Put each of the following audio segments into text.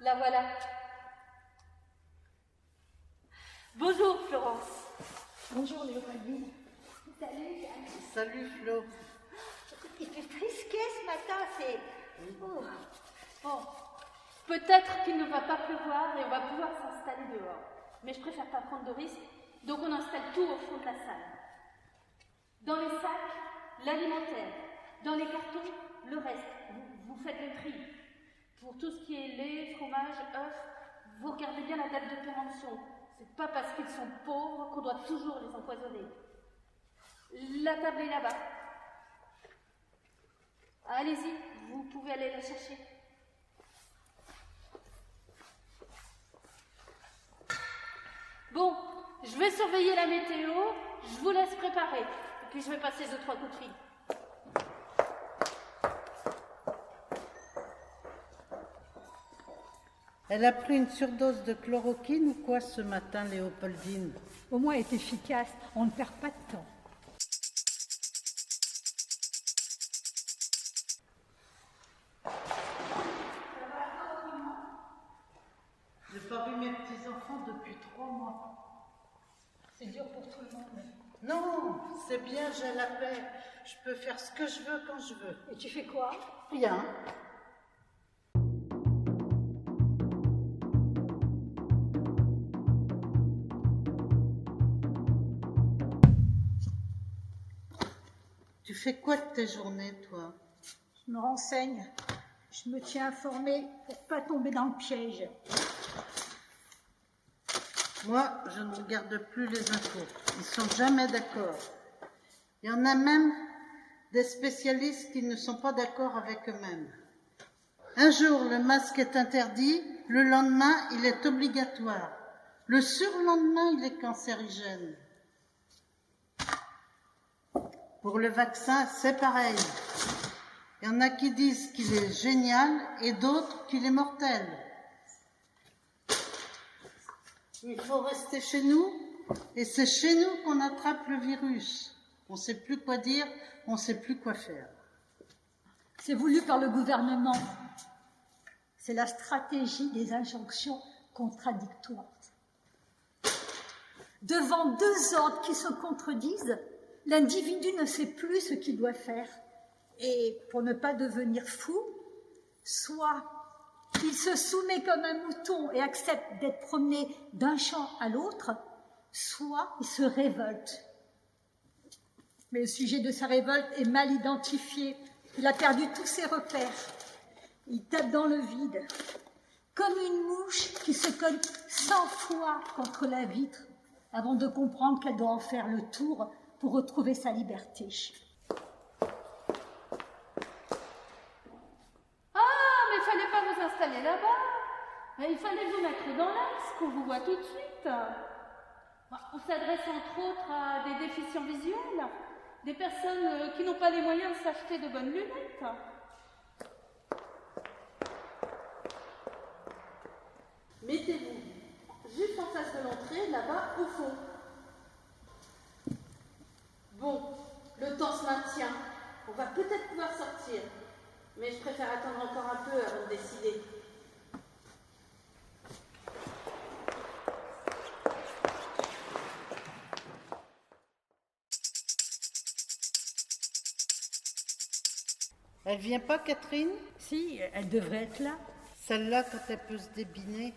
La voilà. Bonjour, Florence. Bonjour, Léopoldine. Salut, Anne. Salut, Flo. Il fait frisquet ce matin, c'est... Oh. Bon, peut-être qu'il ne va pas pleuvoir et on va pouvoir s'installer dehors. Mais je préfère pas prendre de risques, donc on installe tout au fond de la salle. Dans les sacs, l'alimentaire. Dans les cartons, le reste. Vous faites le tri. Pour tout ce qui est lait, fromage, œufs, vous regardez bien la date de péremption. C'est pas parce qu'ils sont pauvres qu'on doit toujours les empoisonner. La table est là-bas. Allez-y, vous pouvez aller la chercher. Bon, je vais surveiller la météo, je vous laisse préparer. Et puis je vais passer 2-3 coups de fil. Elle a pris une surdose de chloroquine ou quoi ce matin, Léopoldine? Au moins, elle est efficace. On ne perd pas de temps. J'ai pas vu mes petits-enfants depuis 3 mois. C'est dur pour tout le monde. Non, c'est bien, j'ai la paix. Je peux faire ce que je veux quand je veux. Et tu fais quoi? Rien. Tu fais quoi de tes journées, toi? Je me renseigne. Je me tiens informée pour pas tomber dans le piège. Moi, je ne regarde plus les infos. Ils sont jamais d'accord. Il y en a même des spécialistes qui ne sont pas d'accord avec eux-mêmes. Un jour, le masque est interdit, le lendemain, il est obligatoire. Le surlendemain, il est cancérigène. Pour le vaccin, c'est pareil. Il y en a qui disent qu'il est génial et d'autres qu'il est mortel. Il faut rester chez nous et c'est chez nous qu'on attrape le virus. On ne sait plus quoi dire, on ne sait plus quoi faire. C'est voulu par le gouvernement. C'est la stratégie des injonctions contradictoires. Devant 2 ordres qui se contredisent, l'individu ne sait plus ce qu'il doit faire. Et pour ne pas devenir fou, soit il se soumet comme un mouton et accepte d'être promené d'un champ à l'autre, soit il se révolte. Mais le sujet de sa révolte est mal identifié. Il a perdu tous ses repères. Il tape dans le vide, comme une mouche qui se cogne 100 fois contre la vitre avant de comprendre qu'elle doit en faire le tour pour retrouver sa liberté. Installer là-bas. Il fallait vous mettre dans l'axe, qu'on vous voit tout de suite. On s'adresse entre autres à des déficients visuels, des personnes qui n'ont pas les moyens de s'acheter de bonnes lunettes. Mettez-vous juste en face de l'entrée, là-bas, au fond. Bon, le temps se maintient. On va peut-être pouvoir sortir. Mais je préfère attendre encore un peu avant de décider. Elle vient pas, Catherine? Si, elle devrait être là. Celle-là, quand elle peut se débiner.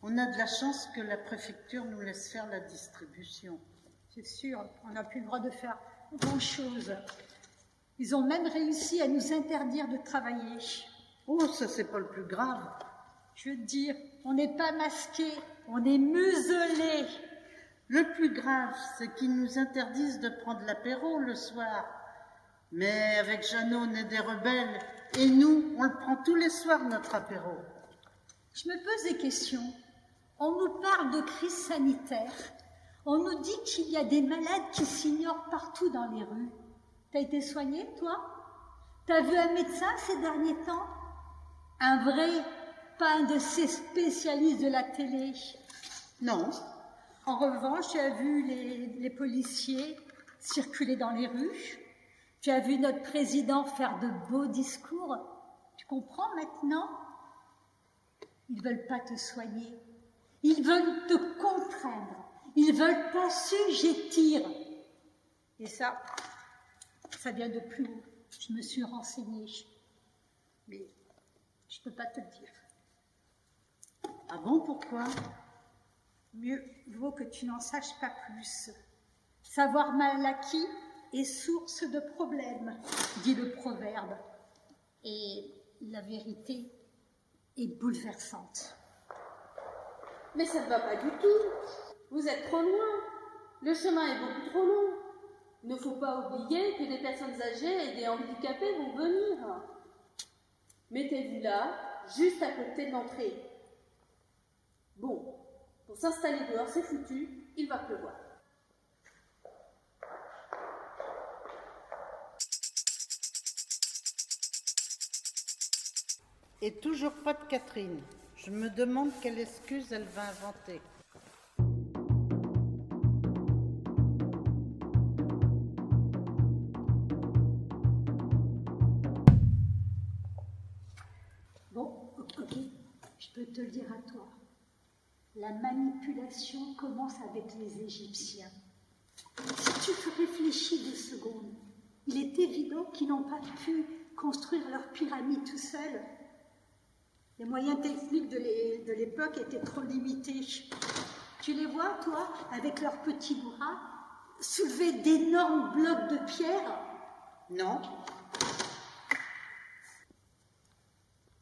On a de la chance que la préfecture nous laisse faire la distribution. C'est sûr, on n'a plus le droit de faire grand-chose. Ils ont même réussi à nous interdire de travailler. Oh, ça, c'est pas le plus grave. Je veux te dire, on n'est pas masqués, on est muselés. Le plus grave, c'est qu'ils nous interdisent de prendre l'apéro le soir. Mais avec Jeannot, on est des rebelles. Et nous, on le prend tous les soirs, notre apéro. Je me pose des questions. On nous parle de crise sanitaire. On nous dit qu'il y a des malades qui s'ignorent partout dans les rues. T'as été soigné, toi? T'as vu un médecin ces derniers temps? Un vrai, pas un de ces spécialistes de la télé. Non, En revanche, tu as vu les policiers circuler dans les rues. Tu as vu notre président faire de beaux discours. Tu comprends maintenant? Ils ne veulent pas te soigner. Ils veulent te contraindre. Ils veulent t'assujettir. Et ça vient de plus haut. Je me suis renseignée. Mais je ne peux pas te le dire. Ah bon, pourquoi? Mieux vaut que tu n'en saches pas plus. Savoir mal acquis est source de problèmes, dit le proverbe. Et la vérité est bouleversante. Mais ça ne va pas du tout. Vous êtes trop loin. Le chemin est beaucoup trop long. Il ne faut pas oublier que des personnes âgées et des handicapés vont venir. Mettez-vous là, juste à côté de l'entrée. Bon, pour s'installer dehors, c'est foutu, il va pleuvoir. Et toujours pas de Catherine. Je me demande quelle excuse elle va inventer. Bon, ok, je peux te le dire à toi. La manipulation commence avec les Égyptiens. Si tu réfléchis 2 secondes, il est évident qu'ils n'ont pas pu construire leur pyramide tout seuls. Les moyens techniques de l'époque étaient trop limités. Tu les vois, toi, avec leurs petits bras, soulever d'énormes blocs de pierre? Non.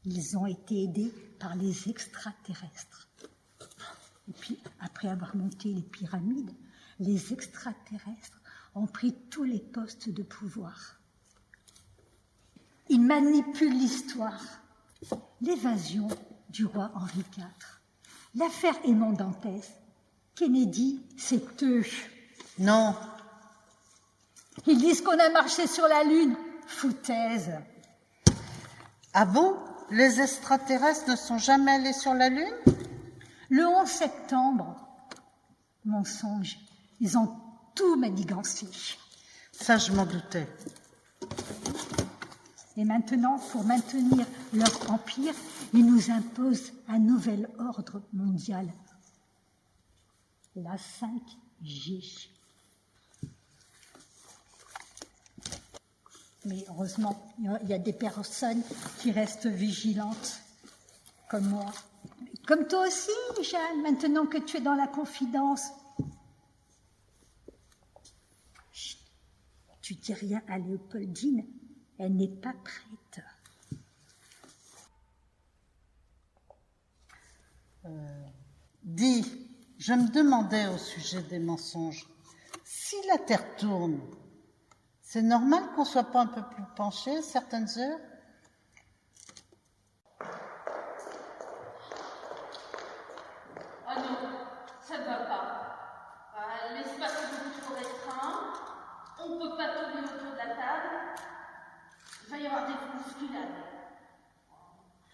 Ils ont été aidés par les extraterrestres. Et puis, après avoir monté les pyramides, les extraterrestres ont pris tous les postes de pouvoir. Ils manipulent l'histoire. L'évasion du roi Henri IV, l'affaire Edmond Dantès, Kennedy, c'est eux. Non. Ils disent qu'on a marché sur la Lune. Foutaise. Ah bon? Les extraterrestres ne sont jamais allés sur la Lune? Le 11 septembre, mensonge, ils ont tout manigancé. Ça, je m'en doutais. Et maintenant, pour maintenir leur empire, ils nous imposent un nouvel ordre mondial. La 5G. Mais heureusement, il y a des personnes qui restent vigilantes, comme moi. Comme toi aussi, Jeanne, maintenant que tu es dans la confidence. Chut, tu dis rien à Léopoldine, elle n'est pas prête. Dis, je me demandais au sujet des mensonges, si la Terre tourne, c'est normal qu'on ne soit pas un peu plus penché à certaines heures? Ah non, ça ne va pas. L'espace est beaucoup trop restreint. On ne peut pas tourner autour de la table. Il va y avoir des bousculades.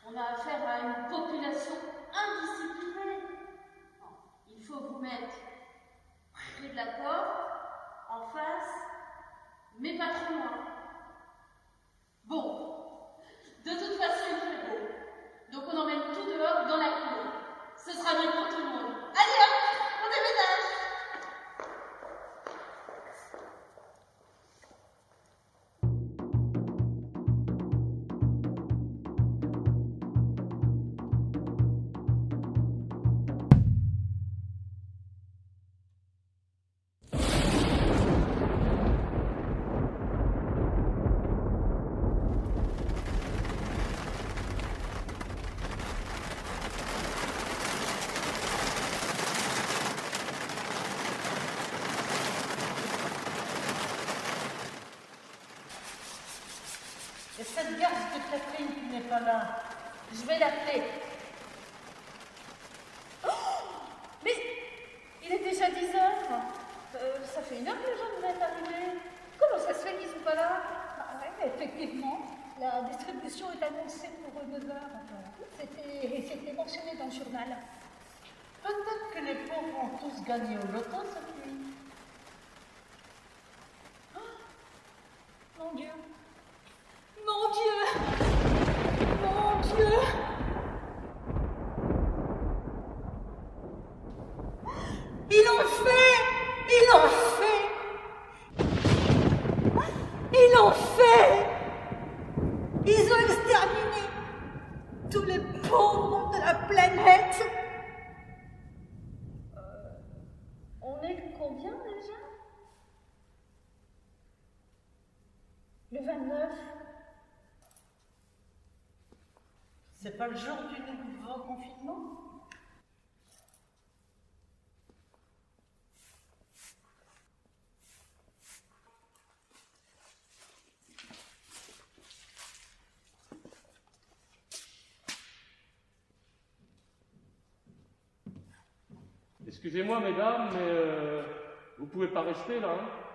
On a affaire à une population indisciplinée. Il faut vous mettre près de la porte, en face, mais pas trop loin. Bon, de toute façon, il fait beau. Donc on emmène tout dehors dans la cour. Ce sera mieux pour tout le monde. Allez hop, on déménage. Et cette garce de Catherine qui n'est pas là? Je vais l'appeler. Oh, mais il est déjà 10 heures. Ça fait 1 heure que les gens devaient être arrivés. Comment ça se fait qu'ils ne sont pas là? Ouais, effectivement, la distribution est annoncée pour 9 heures. C'était mentionné dans le journal. Peut-être que les pauvres ont tous gagné au loto cette nuit. Mon Dieu! Mon Dieu! Mon Dieu! Ils l'ont fait! Ils l'ont fait! Ils l'ont fait! Ils ont exterminé tous les pauvres de la planète! On est combien déjà? Le 29. C'est pas le jour du nouveau confinement? Excusez-moi, mesdames, mais vous pouvez pas rester là, hein?